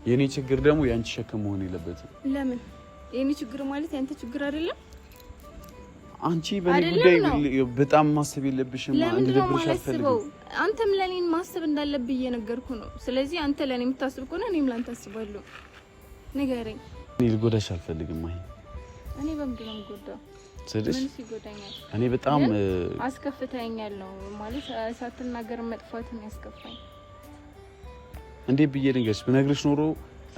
የኔ ችግር ደግሞ ያንቺ ሸክም መሆን የለበትም። ለምን? የኔ ችግር ማለት ያንተ ችግር አይደለም? አንቺ በኔ ጉዳይ በጣም ማሰብ የለብሽም። እንድደብርሽ አልፈልግም። አንተም ለኔ ማሰብ እንዳለብህ እየነገርኩ ነው። ስለዚህ አንተ ለኔ የምታስብ ከሆነ እኔም ላንተ አስባለሁ። ንገረኝ። እኔ ልጎዳሽ አልፈልግም። እኔ በምንድን ነው የምጎዳው? ምን ሲጎዳኛል? እኔ በጣም አስከፍተኛል ነው ማለት ሳትናገር መጥፋትን ያስከፋኝ። እንዴ ብዬ ልንገርሽ? ብነግርሽ ኖሮ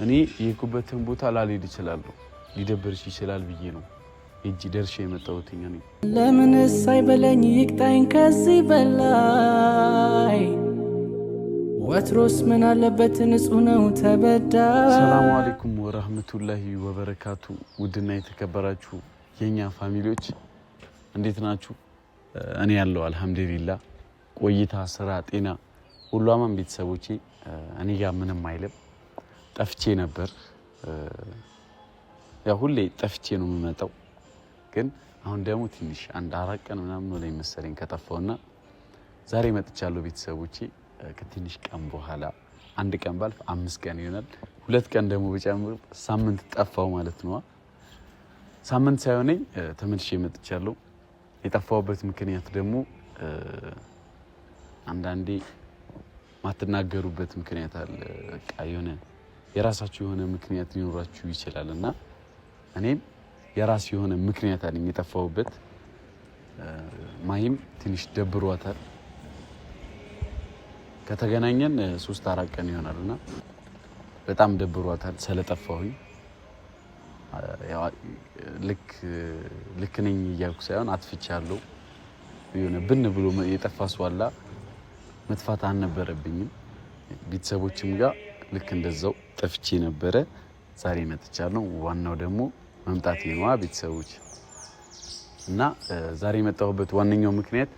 እኔ የሄድኩበትን ቦታ ላልሄድ እችላለሁ። ሊደብርሽ ይችላል ብዬ ነው እጂ ደርሼ የመጣሁት። እኔ ለምንስ አይበለኝ ይቅጣኝ ከዚህ በላይ ወትሮስ ምን አለበት ንጹህ ነው ተበዳ። ሰላም አለይኩም ወራህመቱላሂ ወበረካቱ። ውድና የተከበራችሁ የኛ ፋሚሊዎች እንዴት ናችሁ? እኔ ያለው አልহামዱሊላህ። ቆይታ፣ ስራ፣ ጤና ሁሉ አማን። ቤተሰቦቼ እኔ ጋር ምንም አይልም። ጠፍቼ ነበር። ያው ሁሌ ጠፍቼ ነው የምመጣው፣ ግን አሁን ደግሞ ትንሽ አንድ 4 ቀን ምናምን ነው መሰለኝ ከጠፋውና ዛሬ መጥቻለሁ ቤተሰቦቼ። ከትንሽ ቀን በኋላ 1 ቀን ባልፍ 5 ቀን ይሆናል። 2 ቀን ደግሞ በጨምር ሳምንት ጠፋው ማለት ነው። ሳምንት ሳይሆነኝ ተመልሼ መጥቻለሁ። የጠፋውበት ምክንያት ደግሞ አንዳንዴ ማትናገሩበት ምክንያት አለ። በቃ የሆነ የራሳችሁ የሆነ ምክንያት ሊኖራችሁ ይችላልና እኔም የራስ የሆነ ምክንያት አለኝ የጠፋውበት። ማሂም ትንሽ ደብሯታል። ከተገናኘን 3-4 ቀን ይሆናልና በጣም ደብሯታል ስለጠፋሁኝ። ያው ልክ ነኝ እያልኩ ሳይሆን አጥፍቻለሁ። የሆነ ብን ብሎ የጠፋ ሰው አለ። መጥፋት አልነበረብኝም። ቤተሰቦችም ጋር ልክ እንደዛው ጠፍቼ ነበረ። ዛሬ መጥቻለሁ። ዋናው ደግሞ መምጣቴ ነው ቤተሰቦች። እና ዛሬ የመጣሁበት ዋነኛው ምክንያት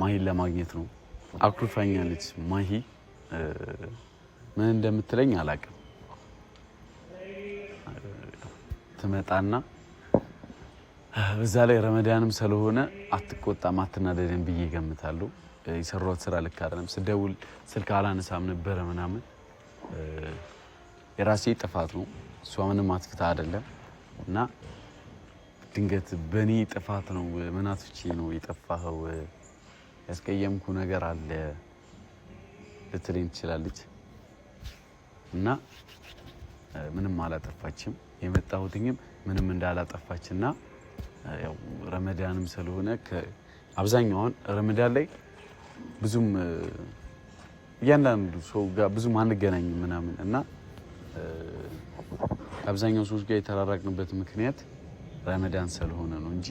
ማሂን ለማግኘት ነው። አኩርፋኛለች ማሂ። ምን እንደምትለኝ አላውቅም። ትመጣና በዛ ላይ ረመዳንም ስለሆነ አትቆጣም አትናደደም ብዬ ገምታለሁ። የሰራሁት ስራ ልክ አይደለም። ስደውል ስልክ አላነሳም ነበረ ምናምን። የራሴ ጥፋት ነው። እሷ ምንም አጥፍታ አይደለም። እና ድንገት በኔ ጥፋት ነው ምን አጥፍቼ ነው የጠፋኸው፣ ያስቀየምኩ ነገር አለ ልትለኝ ትችላለች። እና ምንም አላጠፋችም። የመጣሁትኝም ምንም እንዳላጠፋችና ያው ረመዳንም ስለሆነ አብዛኛውን ረመዳን ላይ ብዙም እያንዳንዱ ሰው ጋር ብዙም አንገናኝም ምናምን እና አብዛኛው ሰዎች ጋር የተራራቅንበት ምክንያት ረመዳን ስለሆነ ነው እንጂ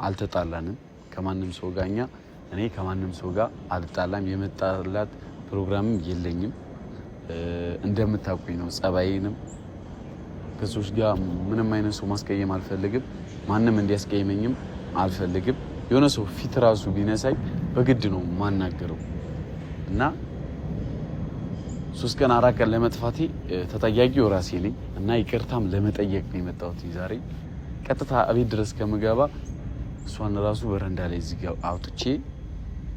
አልተጣላንም ከማንም ሰው ጋር። እኔ ከማንም ሰው ጋር አልጣላም። የመጣላት ፕሮግራምም የለኝም። እንደምታውቁኝ ነው ጸባዬንም። ከሰዎች ጋር ምንም አይነት ሰው ማስቀየም አልፈልግም። ማንም እንዲያስቀየመኝም አልፈልግም። የሆነ ሰው ፊት ራሱ ቢነሳኝ በግድ ነው ማናገረው እና 3 ቀን 4 ቀን ለመጥፋቴ ተጠያቂው ራሴ ነኝ እና ይቅርታም ለመጠየቅ ነው የመጣሁት ዛሬ። ቀጥታ አቤት ድረስ ከምገባ እሷን ራሱ በረንዳ ላይ እዚህ ጋር አውጥቼ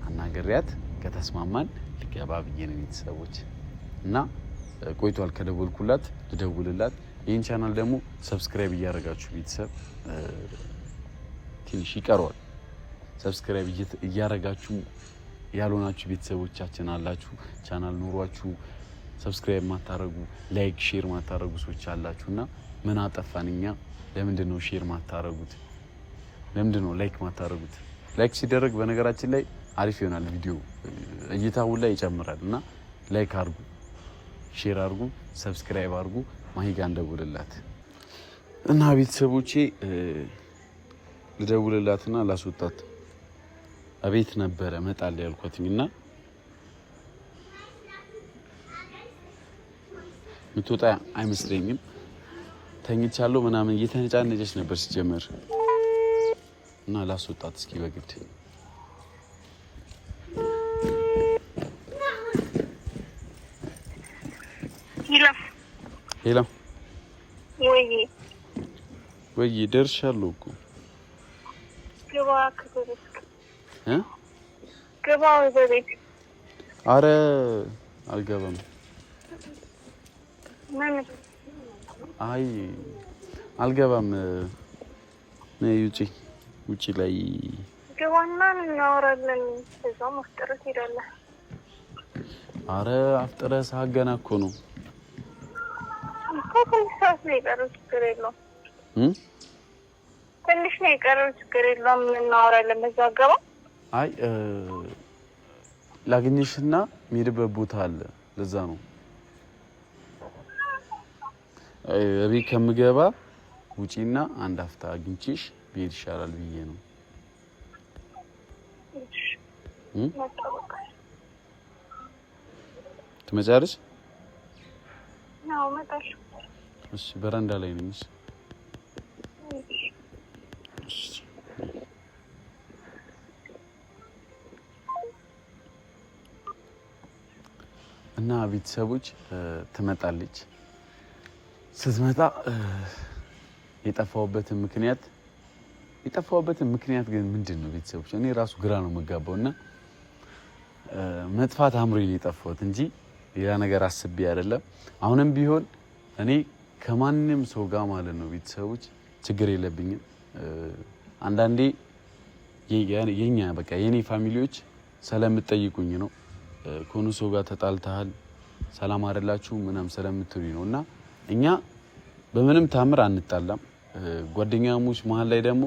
አናገሪያት ከተስማማን ልገባ ብዬ ነው ቤተሰቦች። እና ቆይቷል ከደወልኩላት ልደውልላት። ይህን ቻናል ደግሞ ሰብስክራይብ እያደረጋችሁ ቤተሰብ ትንሽ ይቀረዋል። ሰብስክራይብ እያደረጋችሁ ያልሆናችሁ ቤተሰቦቻችን አላችሁ። ቻናል ኑሯችሁ ሰብስክራይብ ማታረጉ፣ ላይክ ሼር ማታረጉ ሰዎች አላችሁና ምን አጠፋንኛ? ለምንድን ነው ሼር ማታረጉት? ለምንድን ነው ላይክ ማታረጉት? ላይክ ሲደረግ በነገራችን ላይ አሪፍ ይሆናል፣ ቪዲዮ እይታው ላይ ይጨምራል። እና ላይክ አርጉ፣ ሼር አርጉ፣ ሰብስክራይብ አርጉ። ማሂ ጋር እንደውልላት እና ቤተሰቦቼ ልደውልላትና ላስወጣት አቤት ነበረ መጣል ያልኳትኝና ምትወጣ አይመስለኝም። ተኝቻለሁ ምናምን እየተነጫነጨች ነበር ሲጀመር እና ላስወጣት እስኪ በግድ። ሄሎ ወይ ደርሻለሁ እኮ ገባ በቤት። አረ አልገባም። አይ አልገባም። ነይ ውጪ ላይ ገባና እናወራለን። እዛው መፍጠረት ሄዳለህ። አረ አፍጥረህ ሰዓት ገና እኮ ነው። ትንሽ ሰዓት ነው የቀረው፣ ችግር የለውም። ትንሽ ነው የቀረው፣ ችግር የለውም። እናወራለን በዛው ገባ። አይ ላግኝሽና የምሄድበት ቦታ አለ፣ ለዛ ነው እቤት ከምገባ ውጪና አንድ አፍታ አግኝቼሽ ብሄድ ይሻላል ብዬ ነው። ትመጫለሽ? አዎ እመጣለሁ። እሺ በረንዳ ላይ ነኝ። እና ቤተሰቦች ትመጣለች። ስትመጣ የጠፋሁበትን ምክንያት ግን ምንድን ነው ቤተሰቦች? እኔ ራሱ ግራ ነው የምጋባውና መጥፋት አምሮኝ ነው የጠፋሁት እንጂ ሌላ ነገር አስቤ አይደለም። አሁንም ቢሆን እኔ ከማንም ሰው ጋር ማለት ነው ቤተሰቦች ችግር የለብኝም። አንዳንዴ የኛ በቃ የኔ ፋሚሊዎች ስለምትጠይቁኝ ነው ከሆኑ ሰው ጋር ተጣልተሃል ሰላም አይደላችሁ ምናምን ስለምትሉኝ ነው። እና እኛ በምንም ታምር አንጣላም። ጓደኛሞች መሀል ላይ ደግሞ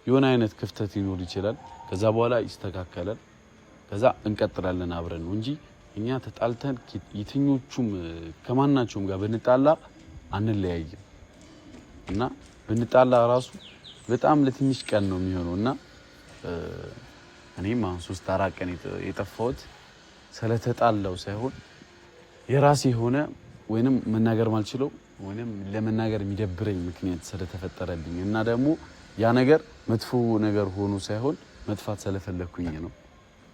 የሆነ አይነት ክፍተት ይኖር ይችላል። ከዛ በኋላ ይስተካከላል። ከዛ እንቀጥላለን አብረን ነው እንጂ እኛ ተጣልተን የትኞቹም ከማናቸውም ጋር ብንጣላ አንለያይም። እና ብንጣላ ራሱ በጣም ለትንሽ ቀን ነው የሚሆነው። እና እኔም አሁን 3-4 ቀን የጠፋሁት ስለተጣላው ሳይሆን የራሴ የሆነ ወይንም መናገር ማልችለው ወይንም ለመናገር የሚደብረኝ ምክንያት ስለተፈጠረልኝ እና ደግሞ ያ ነገር መጥፎ ነገር ሆኖ ሳይሆን መጥፋት ስለፈለኩኝ ነው።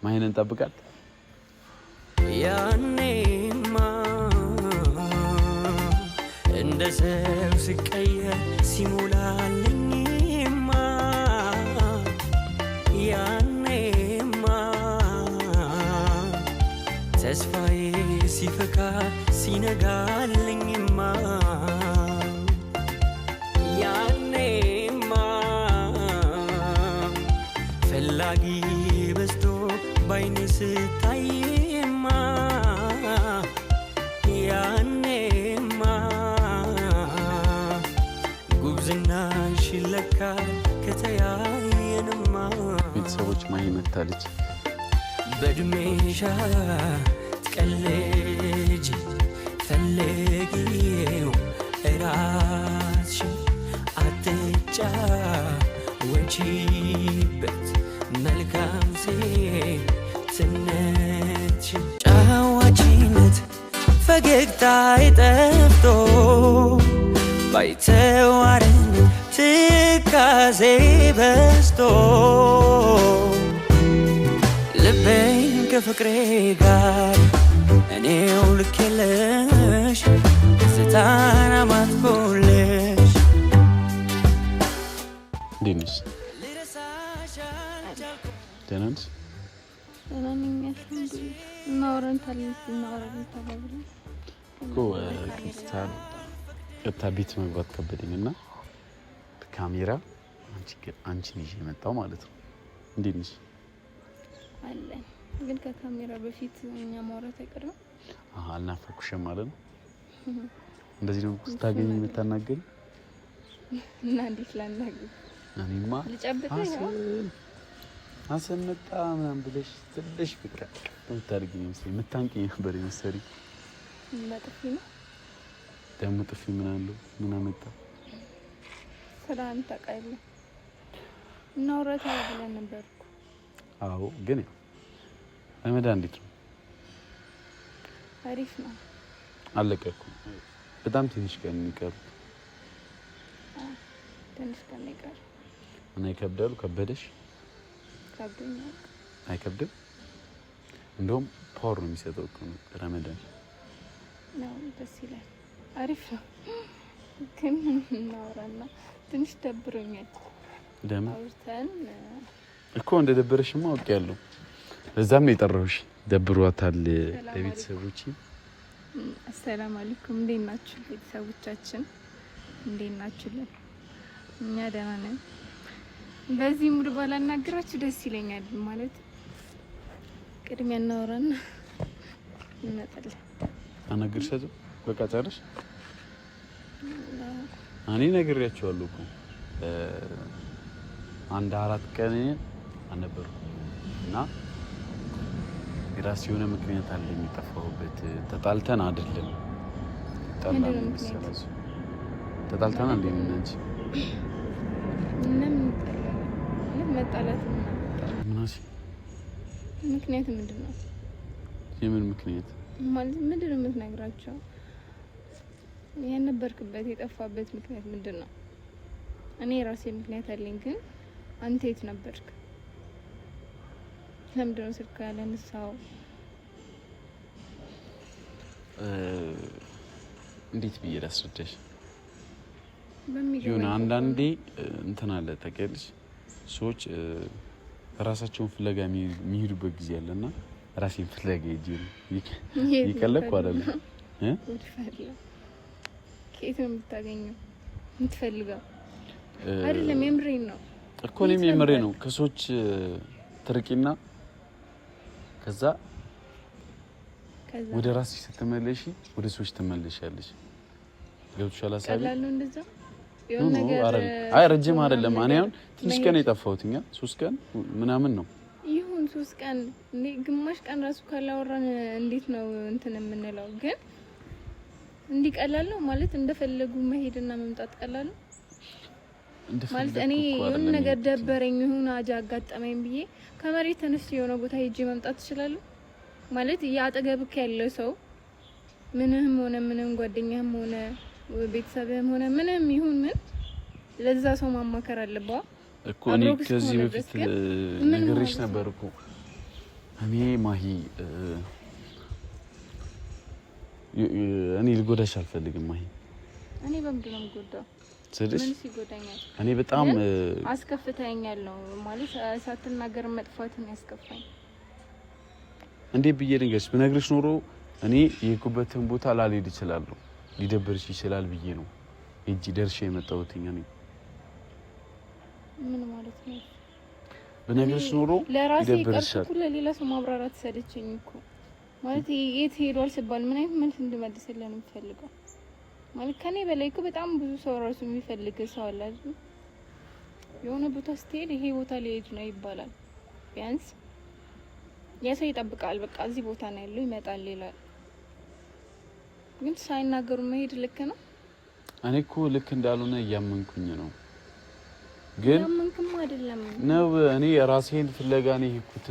ማይነን እንጠብቃት። ያኔማ እንደ ሰው ሲቀየር ሲሞላልኝማ ያኔማ ተስፋዬ ሲፈካ ሲነጋልኝማ ያኔማ ፈላጊ በዝቶ ባይኔ ስታይማ ያኔማ ጉብዝና ሽለካ ከተያየንማ ቤተሰቦች ማይ መታለች በድሜሻ ትቀልጅ ፈለጊው እራስሽን አትጫወቺበት መልካም ሴትነትሽን ጫዋችነት ፈገግታ የጠፍቶ ባይተዋርን ትካዜ በስቶ ልቤን ከፍቅሬ ጋር እኔው ልኬለሽ ስታና ማትኮለሽ ዲኒስ ደናንስ ቤት መግባት ከበደኝና ካሜራ አንቺን ይዤ መጣሁ ማለት ነው። እንዴት ነሽ? አለን ግን ከካሜራ በፊት እኛ ማውራት አይቀርም። አልናፈኩሽም ማለት ነው። እንደዚህ ነው ስታገኝ የምታናገሪ እና እንዴት ላናግር? እኔማ ልጨብጥህ ሀሰን መጣ ምናምን ብለሽ ትልሽ በቃ የምታደርጊኝ መሰለኝ። የምታንቂኝ ነበር የመሰለኝ። በጥፊ ነው ደግሞ ጥፊ ምን አለው? ምን አመጣ? ስራን ታውቃለህ። እናውራት ብለን ነበር እኮ። አዎ ግን ረመዳን እንዴት ነው? አሪፍ ነው። አለቀ እኮ በጣም ትንሽ ቀን የሚቀሩት። ትንሽ ቀን ይቀር እና ይከብዳሉ። ከበደሽ? ከብዶኛል። አይከብድም? እንደውም ፓወር ነው የሚሰጠው እኮ ረመዳን ነው። ደስ ይላል። አሪፍ ነው። ግን እናወራና ትንሽ ደብሮኛል። ለምን አውርተን እኮ እንደ ደበረሽማ አውቄያለሁ። ለዛም ነው የጠራሁሽ። ደብሯታል ለቤተሰቦቼ አሰላሙ አለይኩም እንዴት ናችሁ ቤተሰቦቻችን? እንዴት ናችሁልን? እኛ ደህና ነን። በዚህ ሙድ ባላናግራችሁ ደስ ይለኛል። ማለት ቅድሚያ እናወራና እንመጣለን። አናግርሻለሁ። በቃ ጨርሽ። እኔ ነግሬያቸዋለሁ እኮ አንድ 4 ቀን አልነበርኩም እና የራስ የሆነ ምክንያት አለ የሚጠፋሁበት። ተጣልተን አይደለም ተጣልተን እንዴ ምን እንጂ ምንም መጣላት ምናሽ ምክንያት ምንድነው? የምን ምክንያት ማለት ምንድነው የምትነግራቸው? የነበርክበት የጠፋበት ምክንያት ምንድነው? እኔ ራሴ ምክንያት አለኝ፣ ግን አንተ የት ነበርክ? ለምንድነው ስልክ ያላነሳው? እንዴት ብዬ ላስረዳሽ? በሚገርም አንዳንዴ እንትን አለ ታውቂያለሽ፣ ሰዎች ራሳቸውን ፍለጋ የሚሄዱበት ጊዜ አለና ራሴን ፍለጋ ሄጄ ይቀለኩ አይደለም ከየት ነው የምታገኘው? የምትፈልገው አይደለም። የምሬን ነው እኮ እኔም የምሬን ነው። ከሰዎች ትርቂና ከዛ ወደ ራስሽ ስትመለሺ ወደ ሰዎች ትመለሻለሽ። ገብቶሻል ሀሳቤ? ቀላል ነው እንደዛ የሆነ ነገር። አይ ረጅም አይደለም። እኔ አሁን ትንሽ ቀን የጠፋሁት 3 ቀን ምናምን ነው። ይሁን 3 ቀን እንዴ ግማሽ ቀን ራሱ ካላወራን እንዴት ነው እንትን የምንለው? ግን እንዲህ ቀላል ነው ማለት እንደፈለጉ መሄድና መምጣት ቀላል ነው ማለት። እኔ የሆነ ነገር ደበረኝ የሆነ አጃ አጋጠመኝ ብዬ ከመሬት ተነስቼ የሆነ ቦታ ሄጄ መምጣት እችላለሁ ማለት። ያጠገብክ ያለ ሰው ምንም ሆነ ምንም ጓደኛህም ሆነ ቤተሰብህም ሆነ ምንም ይሁን ምን ለዛ ሰው ማማከር አለበት እኮ። እኔ ከዚህ በፊት ነገርሽ ነበር እኮ እኔ ማሂ እኔ ልጎዳሽ አልፈልግም ማሂ። እኔ በምንድን ነው የምጎዳው? ስለዚህ ምን ሲጎዳኛል? እኔ በጣም አስከፍተኛል ነው ማለት ሳትናገር መጥፋትን ያስከፋኝ። እንዴ ብዬ ልንገርሽ፣ ብነግርሽ ኖሮ እኔ የሄድኩበትን ቦታ ላልሄድ እችላለሁ፣ ሊደብርሽ ይችላል ብዬ ነው እጂ ደርሼ የመጣሁት። እኔ ምን ማለት ነው? ብነግርሽ ኖሮ ይደብርሻል። ለራሴ ለሌላ ሰው ማብራራት ሰለቸኝ እኮ ማለት የት ሄዷል ሲባል ምን አይነት መልስ እንድመልስልህ ነው የምፈልገው? ማለት ከኔ በላይ እኮ በጣም ብዙ ሰው ራሱ የሚፈልግ ሰው አለ አይደል? የሆነ ቦታ ስትሄድ ይሄ ቦታ ሊሄድ ነው ይባላል። ቢያንስ የሰው ይጠብቃል። በቃ እዚህ ቦታ ነው ያለው ይመጣል ይላል። ግን ሳይናገሩ መሄድ ልክ ነው? እኔ እኮ ልክ እንዳልሆነ እያመንኩኝ ነው። ግን እያመንክም አይደለም ነው። እኔ ራሴን ፍለጋ ነው የሄድኩት።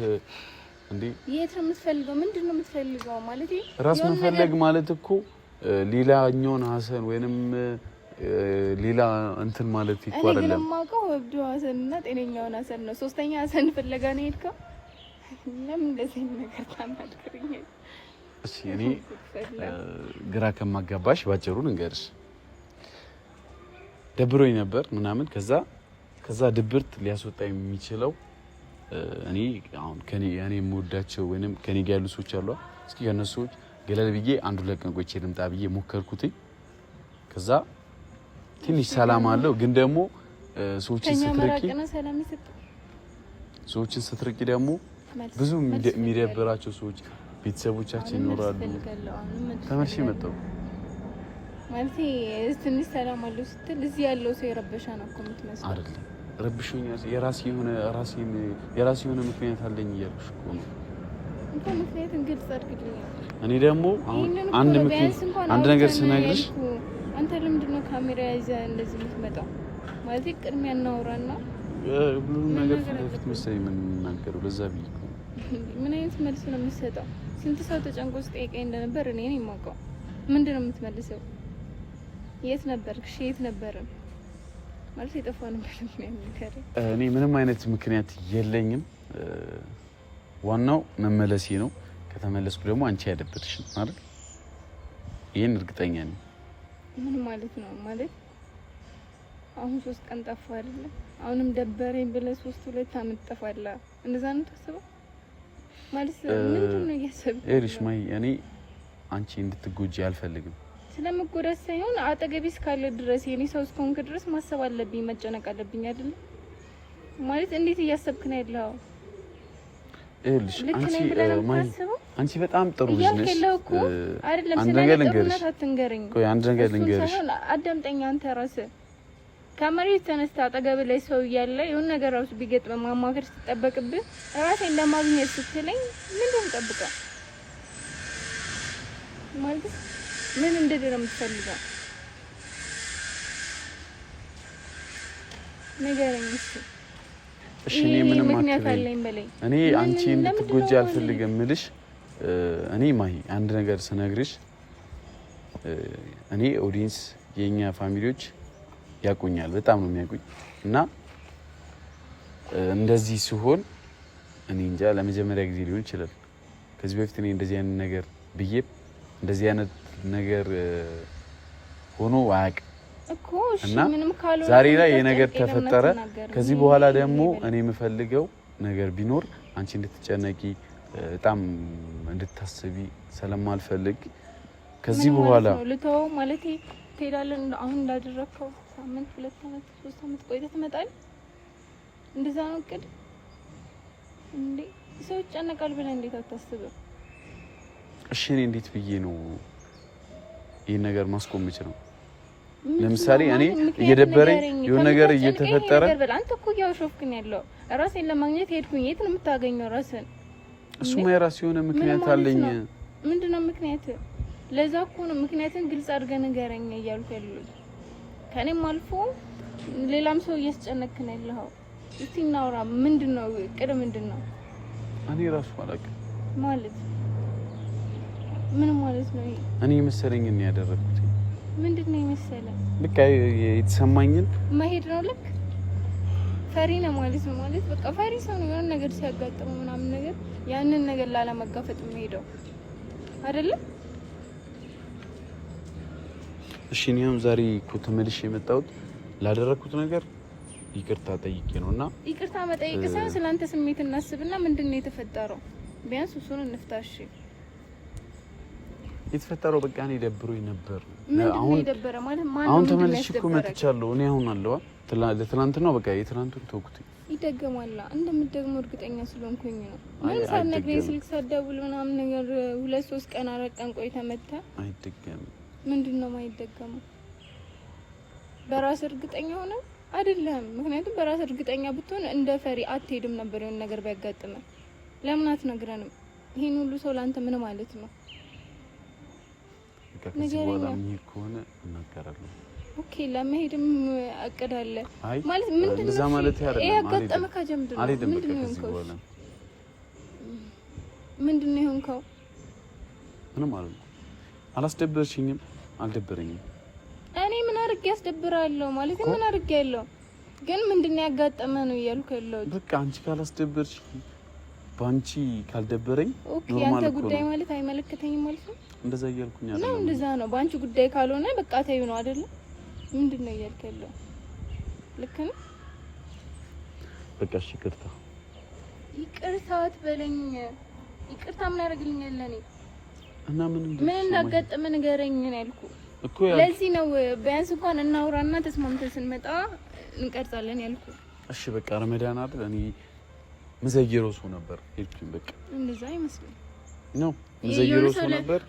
እንዴ የት ነው የምትፈልገው? ምንድነው የምትፈልገው? ማለት ራስ መፈለግ ማለት እኮ ሌላኛውን ሀሰን ወይንም ሌላ እንትን ማለት ይቆ አይደለም። እኔ ለማውቀው እብዱ ሀሰንና ጤነኛውን ሀሰን ነው። ሶስተኛ ሀሰን ፍለጋ ነው የሄድከው? ለምን እንደዚህ ነገር ታናግረኝ? እሺ እኔ ግራ ከማጋባሽ ባጭሩ እንገርሽ፣ ደብሮኝ ነበር ምናምን። ከዛ ድብርት ሊያስወጣ የሚችለው እኔ አሁን ከኔ የምወዳቸው ወይንም ከኔ ጋር ያሉ ሰዎች አሉ። እስኪ ከነሱ ሰዎች ገለል ብዬ 1-2 ቀን ቆይቼ ልምጣ ብዬ ሞከርኩት። ከዛ ትንሽ ሰላም አለው። ግን ደግሞ ሰዎችን ስትርቂ ደግሞ ብዙ የሚደብራቸው ሰዎች ቤተሰቦቻችን ይኖራሉ። ተመልሼ መጣሁ ማለት ትንሽ ሰላም አለው ስትል እዚህ ያለው ሰው የረበሻ ነው እኮ የምትመስለው አይደለም። ረብሾኛል። የራሴ የሆነ ምክንያት አለኝ እያልኩሽ እኮ ነው። ምክንያት ግልጽ አድርግልኝ። እኔ ደግሞ አሁን አንድ ነገር ስነግርሽ አንተ ለምንድን ነው ካሜራ ይዘህ እንደዚህ የምትመጣው? ማለት ቅድሚያ እናውራና ሁሉም ነገር ፊት መሰለኝ የምንናገረው። ለዛ ብዬ እኮ ምን አይነት መልስ ነው የምትሰጠው? ስንት ሰው ተጨንቆ ሲጠይቀኝ እንደነበር እኔ ነኝ የማውቀው። ምንድን ነው የምትመልሰው? የት ነበርክ? የት ነበርን? ማለት የጠፋው ነገር ምክንያት እኔ ምንም አይነት ምክንያት የለኝም። ዋናው መመለሴ ነው። ከተመለስኩ ደግሞ አንቺ አይደብርሽም አይደል? ይሄን እርግጠኛ ነኝ። ምን ማለት ነው? ማለት አሁን 3 ቀን ጠፋ አይደለ? አሁንም ደበረኝ ብለህ 3-2 አመት ጠፋላ። እንደዛ ነው ታስበው ማለት ምንድን ነው እያሰብክ? እሪሽ ማይ እኔ አንቺ እንድትጎጂ አልፈልግም። ስለምጎዳት ሳይሆን አጠገቤ እስካለ ድረስ የኔ ሰው እስከሆንክ ድረስ ማሰብ አለብኝ፣ መጨነቅ አለብኝ አይደል? ማለት እንዴት እያሰብክ ነው ያለው? እልሽ አንቺ በጣም ጥሩ ልጅ ነሽ። አንድ ነገር ልንገርሽ። አንድ ነገር ልንገርሽ። አዳምጠኝ አንተ ራስህ ከመሬት ተነስታ አጠገብ ላይ ሰው እያለ የሆነ ነገር ራሱ ቢገጥም ማማከር ስትጠበቅብህ ራሴን ለማግኘት ስትለኝ ምንድን ጠብቀው ማለት ምን እንደደረ የምትፈልገው ንገረኝ እስኪ። እሺ እኔ ምንም አትበለኝ። እኔ አንቺ እንድትጎጂ አልፈልግም እልሽ። እኔ ማሂ አንድ ነገር ስነግርሽ እኔ ኦዲየንስ የኛ ፋሚሊዎች ያቁኛል፣ በጣም ነው የሚያቁኝ እና እንደዚህ ሲሆን እኔ እንጃ ለመጀመሪያ ጊዜ ሊሆን ይችላል። ከዚህ በፊት እኔ እንደዚህ አይነት ነገር ብዬ እንደዚህ አይነት ነገር ሆኖ አያውቅም እኮ እሺ ምንም ካልሆነ ዛሬ ላይ የነገር ተፈጠረ። ከዚህ በኋላ ደግሞ እኔ የምፈልገው ነገር ቢኖር አንቺ እንድትጨነቂ በጣም እንድታስቢ ስለማልፈልግ ከዚህ በኋላ ልተው ማለት ትሄዳለህ። አሁን እንዳደረከው ሳምንት 2 አመት 3 አመት ቆይተህ ትመጣለህ። እንደዛ ነው እቅድ እንዴ? ሰው ይጨነቃል ብለህ እንዴት አታስብም? እሺ እኔ እንዴት ብዬ ነው ይሄን ነገር ማስቆም የምችለው? ለምሳሌ እኔ እየደበረኝ የሆነ ነገር እየተፈጠረ አንተ እኮ ያውሾፍክ ነው ያለው። ራሴን ለማግኘት ሄድኩኝ። የት ነው የምታገኘው ራስን? እሱማ የራስ የሆነ ምክንያት አለኝ። ምንድነው ምክንያት? ለዛ እኮ ነው ምክንያትን ግልጽ አድርገህ ንገረኝ እያልኩ ያለሁት። ከኔም አልፎ ሌላም ሰው እያስጨነክ ነው ያለው። እስቲ እናውራ። ምንድነው እቅድ? ምንድነው? እኔ ራሱ አላውቅም ማለት ምን ማለት ነው? እኔ መሰለኝ ነው ያደረኩት። ምንድነው የመሰለ? በቃ የተሰማኝን መሄድ ነው። ልክ ፈሪ ነው ማለት ነው። ማለት በቃ ፈሪ ሰው ነው። የሆነ ነገር ሲያጋጥመው ምናምን ነገር ያንን ነገር ላለመጋፈጥ የሚሄደው አይደለ? እሺ እኔም ዛሬ እኮ ተመልሼ የመጣሁት ላደረኩት ነገር ይቅርታ ጠይቄ ነውና ይቅርታ መጠየቅ ሳይሆን ስለአንተ ስሜት እናስብና ምንድነው የተፈጠረው ቢያንስ እሱን እንፍታሽ። የተፈጠረው በቃ እኔ ደብሮኝ ነበር። አሁን ተመልሼ እኮ መጥቻለሁ። እኔ አሁን አለዋ ለትናንትናው በቃ የትናንቱን ተውኩት። ይደገማል እንደምትደግሞ እርግጠኛ ስለሆንኩኝ ነው። ምን ሳትነግረኝ ስልክ ሳትደውል ምናምን ነገር 2-3 ቀን 4 ቀን ቆይተህ መጥተህ አይደገምም። ምንድነው የማይደገመው? በራስ እርግጠኛ ሆነ አይደለም። ምክንያቱም በራስ እርግጠኛ ብትሆን እንደ ፈሪ አትሄድም ነበር። የሆነ ነገር ቢያጋጥም ለምን አትነግረንም? ይሄን ሁሉ ሰው ላንተ ምን ማለት ነው? ከዚህ በኋላ ምን ከሆነ እናገራለሁ። ኦኬ ለመሄድም አቀዳለ ማለት ምንድነው? እንደዛ ማለት ያረጋል። ይሄ ያጋጠመ ካጀምድ ነው። ምንድነው ይሆንከው? ምንም ማለት አላስደበርሽኝም፣ አልደበረኝም። እኔ ምን አድርጌ ያስደብራለሁ ማለት ምን አድርጌ ያለው ግን ምንድነው ያጋጠመ ነው እያልኩ ያለው። በቃ አንቺ ካላስደበርሽ ባንቺ ካልደበረኝ ኦኬ ያንተ ጉዳይ ማለት አይመለከተኝም ማለት ነው። እንደዛ እያልኩኝ አይደለም ነው። እንደዛ ነው። ባንቺ ጉዳይ ካልሆነ በቃ ተይው ነው አይደል? ምንድነው እያልክ ያለው? ልክ ነው። በቃ እሺ ይቅርታ። ይቅርታ አትበለኝ። ይቅርታ ምን ያደርግልኛል ለኔ? እና ምን እንዳጋጠመ ንገረኝ ነው ያልኩ እኮ። ለዚህ ነው ቢያንስ እንኳን እናውራና ተስማምተን ስንመጣ እንቀርጻለን ያልኩ። እሺ በቃ ረመዳን አይደል? እኔ መዘየረው ሰው ነበር ሄድኩኝ። በቃ እንደዛ አይመስልም ነው መዘየረው ሰው ነበር።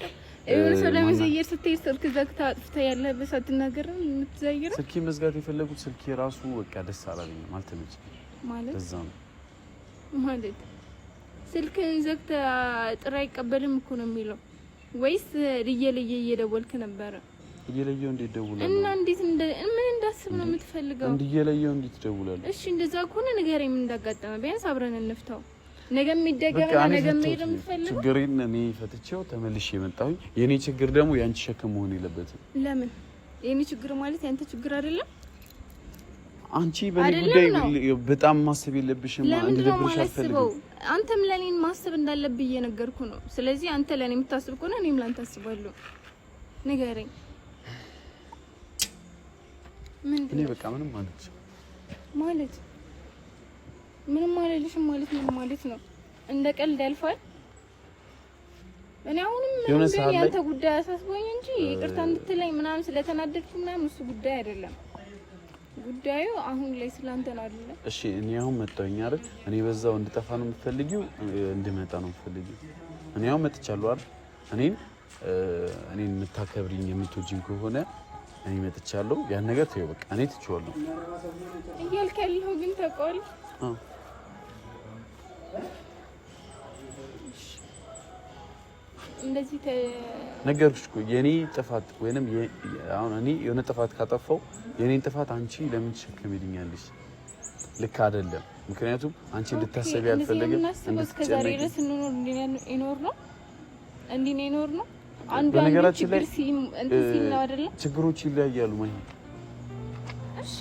የሆነ ሰው ለመዘየር ስትሄድ ስልክ ዘግተህ አጥፍተህ ያለህበት ሳትናገር የምትዘይረው። ስልኬ መዝጋት የፈለጉት ስልኬ ራሱ በቃ ደስ አላለኝም፣ አልተመቸኝም ማለት በዛ ነው ማለት። ስልክህን ዘግተህ ጥሪ አይቀበልም እኮ ነው የሚለው ወይስ እየለየ እየደወልክ ነበረ? እየለየው እንዴት ደውላለሁ? እና እንዴት ምን እንዳስብ ነው የምትፈልገው? እየለየው እንዴት ደውላለሁ? እሺ እንደዛ ከሆነ ንገረኝ ምን እንዳጋጠመ፣ ቢያንስ አብረን እንፍታው። ነገ የሚደገምና ነገ መሄድ የምትፈልገው ችግሬን እኔ ፈትቼው ተመልሼ የመጣሁኝ። የኔ ችግር ደግሞ ያንቺ ሸክም መሆን የለበትም። ለምን? የኔ ችግር ማለት ያንተ ችግር አይደለም? አንቺ በኔ ጉዳይ በጣም ማሰብ የለብሽም። እንድደብርሽ አልፈልግም። አንተም ለኔን ማሰብ እንዳለብህ እየነገርኩ ነው። ስለዚህ አንተ ለኔ የምታስብ ከሆነ እኔም ላንተ አስባለሁ። ንገረኝ። እኔ በቃ ምንም ማለት ምንም አልልሽም ማለት ምን ማለት ነው? እንደ ቀልድ ያልፋል። እኔ አሁንም ምን ያንተ ጉዳይ አሳስቦኝ እንጂ ይቅርታ እንድትለኝ ምናምን ስለተናደድኩ ምናምን እሱ ጉዳይ አይደለም። ጉዳዩ አሁን ላይ ስላንተ ነው አይደል? እሺ እኔ አሁን መጣሁኝ አይደል? እኔ በዛው እንድጠፋ ነው የምትፈልጊው? እንድመጣ ነው የምትፈልጊው? እኔ አሁን መጥቻለሁ አይደል? እኔን የምታከብሪኝ የምትወጂኝ ከሆነ እኔ መጥቻለሁ። ያን ነገር ተይው በቃ እኔ ትቼዋለሁ። እያልክ ያለኸው ግን ታውቀዋለህ? አዎ እንደዚህ ነገርኩሽ እኮ የኔ ጥፋት ወይንም አሁን እኔ የሆነ ጥፋት ካጠፋው የኔን ጥፋት አንቺ ለምን ትሸከሚልኛለሽ? ልክ አይደለም። ምክንያቱም አንቺ እንድታሰቢ ያልፈለገም እስከዛሬ ድረስ እንኖር ነው አንዱ በነገራችን ላይ እንትን ነው አይደለ? ችግሮች ይለያያሉ ማለት እሺ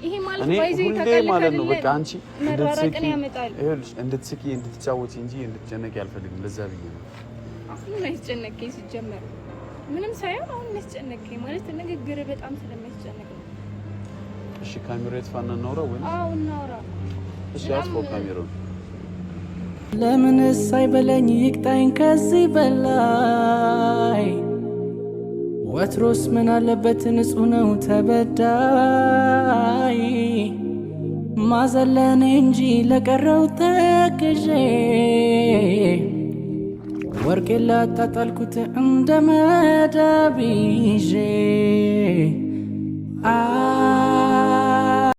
ይሄ ማለት ባይዘይ ተቀልቀል ማለት ነው። በቃ አንቺ መራራቅን ያመጣል። ይኸውልሽ እንድትስቂ እንድትጫወቺ እንጂ እንድትጨነቂ አልፈልግም። ለዛ ብዬ ነው አሁን ያስጨነቀኝ ሲጀመር ምንም ሳይሆን አሁን ያስጨነቀኝ ማለት ንግግር በጣም ስለሚያስጨንቅ ነው። እሺ ካሜራ ይጥፋና እናውራ ወይ? አዎ እናውራ። እሺ አጥፎ ካሜራውን ለምንስ አይበለኝ ይቅጣኝ ከዚህ በላይ ወትሮስ ምን አለበት ንጹህ ነው ተበዳይ ማዘለኔ እንጂ ለቀረው ተክዤ ወርቄ ላጣጣልኩት እንደ መዳብ ይዤ